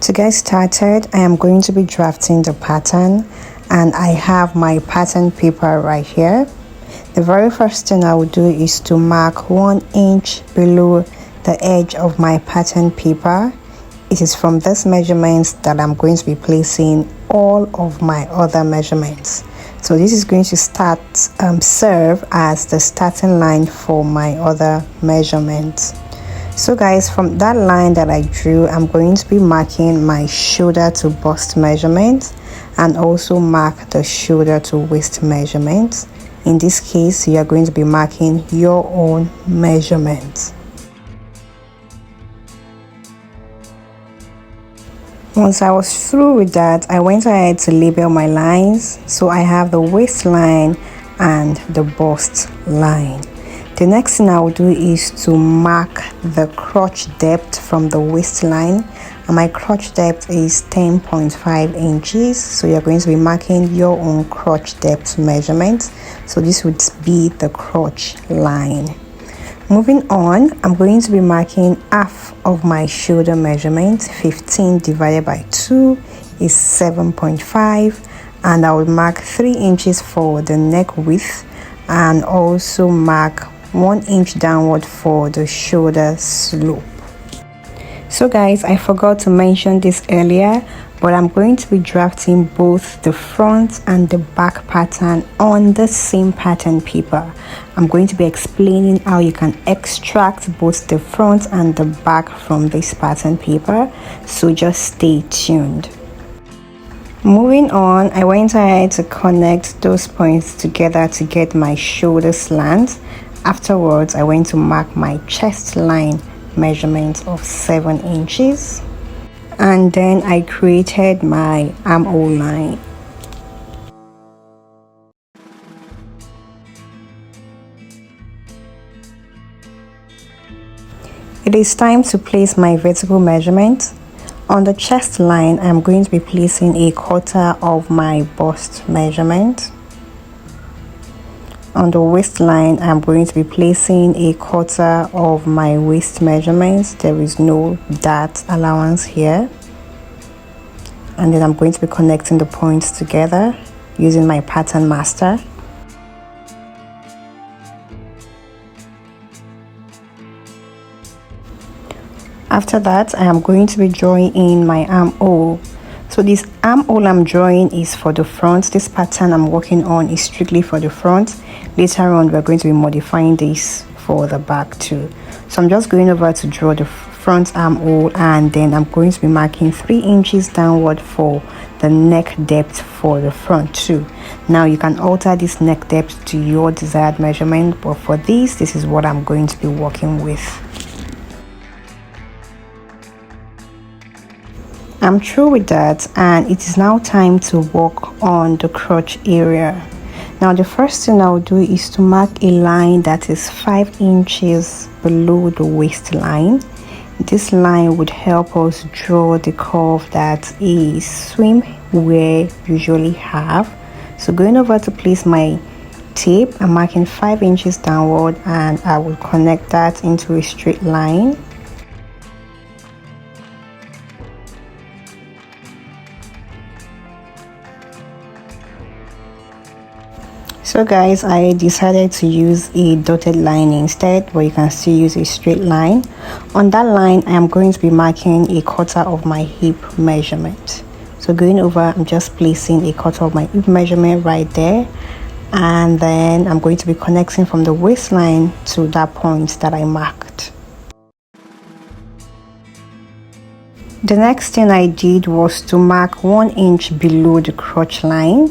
To get started, I am going to be drafting the pattern, and I have my pattern paper right here. The very first thing I will do is to mark 1 inch below the edge of my pattern paper. It is from this measurements that I'm going to be placing all of my other measurements. So this is going to serve as the starting line for my other measurements. So guys, from that line that I drew, I'm going to be marking my shoulder to bust measurement and also mark the shoulder to waist measurement. In this case, you are going to be marking your own measurements. Once I was through with that, I went ahead to label my lines. So I have the waistline and the bust line. The next thing I will do is to mark the crotch depth from the waistline, and my crotch depth is 10.5 inches. So you're going to be marking your own crotch depth measurement. So this would be the crotch line. Moving on, I'm going to be marking half of my shoulder measurement. 15 divided by 2 is 7.5, and I will mark 3 inches for the neck width and also mark 1 inch downward for the shoulder slope. So guys, I forgot to mention this earlier, but I'm going to be drafting both the front and the back pattern on the same pattern paper. I'm going to be explaining how you can extract both the front and the back from this pattern paper, so just stay tuned. Moving on, I went ahead to connect those points together to get my shoulder slant. Afterwards, I went to mark my chest line measurement of 7 inches, and then I created my armhole line. It is time to place my vertical measurement. On the chest line, I'm going to be placing 1/4 of my bust measurement. On the waistline, I'm going to be placing 1/4 of my waist measurements. There is no dart allowance here. And then I'm going to be connecting the points together using my pattern master. After that, I am going to be drawing in my armhole. So this armhole I'm drawing is for the front. This pattern I'm working on is strictly for the front. Later on, we're going to be modifying this for the back too. So I'm just going over to draw the front armhole, and then I'm going to be marking 3 inches downward for the neck depth for the front too. Now you can alter this neck depth to your desired measurement, but for this is what I'm going to be working with. I'm through with that, and it is now time to work on the crotch area. Now the first thing I'll do is to mark a line that is 5 inches below the waistline. This line would help us draw the curve that a swimwear usually have. So going over to place my tape, I'm marking 5 inches downward, and I will connect that into a straight line. So guys, I decided to use a dotted line instead, but you can still use a straight line. On that line, I am going to be marking 1/4 of my hip measurement. So going over, I'm just placing 1/4 of my hip measurement right there, and then I'm going to be connecting from the waistline to that point that I marked. The next thing I did was to mark 1 inch below the crotch line,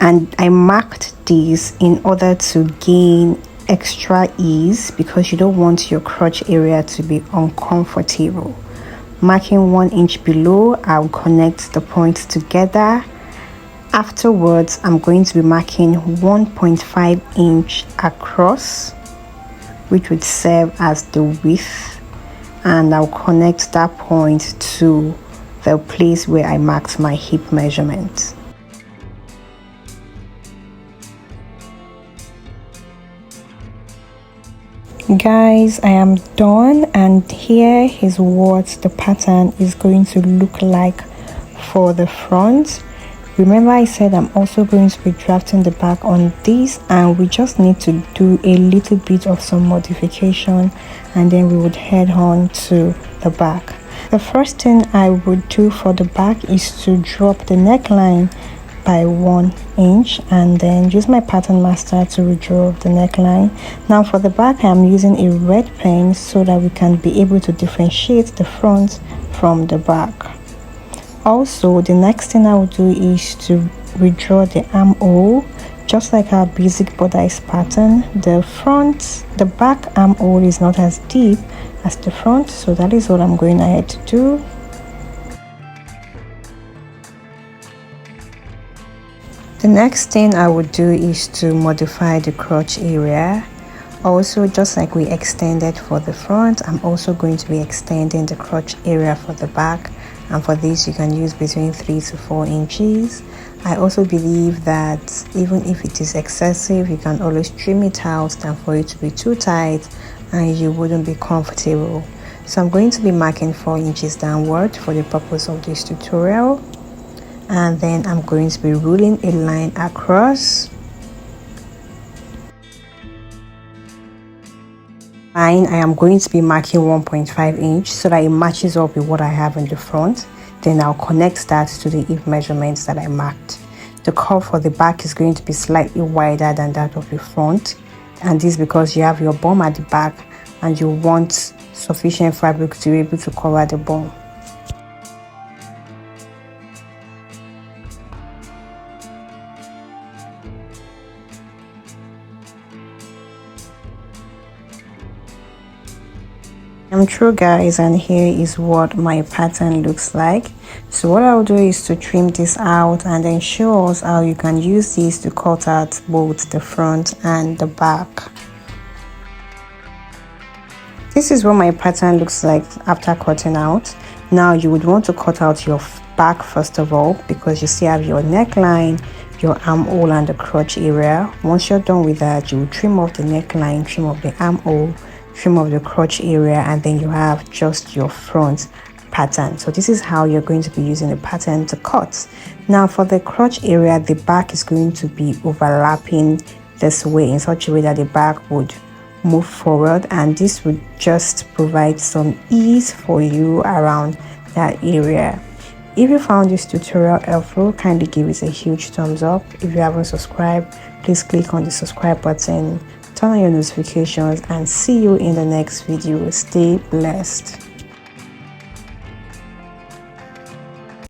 and I marked this in order to gain extra ease because you don't want your crotch area to be uncomfortable. Marking 1 inch below, I'll connect the points together. Afterwards, I'm going to be marking 1.5 inch across, which would serve as the width, and I'll connect that point to the place where I marked my hip measurement. Guys, I am done, and here is what the pattern is going to look like for the front. Remember, I said I'm also going to be drafting the back on this, and we just need to do a little bit of some modification, and then we would head on to the back. The first thing I would do for the back is to drop the neckline by 1 inch and then use my pattern master to redraw the neckline. Now for the back, I am using a red pen so that we can be able to differentiate the front from the back. Also, the next thing I will do is to redraw the armhole, just like our basic bodice pattern. The back armhole is not as deep as the front, so that is what I'm going ahead to do. The next thing I would do is to modify the crotch area. Also, just like we extended for the front, I'm also going to be extending the crotch area for the back, and for this you can use between 3 to 4 inches. I also believe that even if it is excessive, you can always trim it out than for it to be too tight and you wouldn't be comfortable. So I'm going to be marking 4 inches downward for the purpose of this tutorial, and then I'm going to be ruling a line across. I am going to be marking 1.5 inch so that it matches up with what I have in the front. Then I'll connect that to the hip measurements that I marked. The curve for the back is going to be slightly wider than that of the front, and this because you have your bum at the back and you want sufficient fabric to be able to cover the bum. I'm through, guys, and here is what my pattern looks like. So what I'll do is to trim this out and then show us how you can use this to cut out both the front and the back. This is what my pattern looks like after cutting out. Now you would want to cut out your back first of all, because you still have your neckline, your armhole and the crotch area. Once you're done with that, you will trim off the neckline, trim off the armhole, trim off the crotch area, and then you have just your front pattern. So this is how you're going to be using the pattern to cut. Now for the crotch area, the back is going to be overlapping this way in such a way that the back would move forward, and this would just provide some ease for you around that area. If you found this tutorial helpful, kindly give it a huge thumbs up. If you haven't subscribed, please click on the subscribe button, turn on your notifications, and see you in the next video. Stay blessed.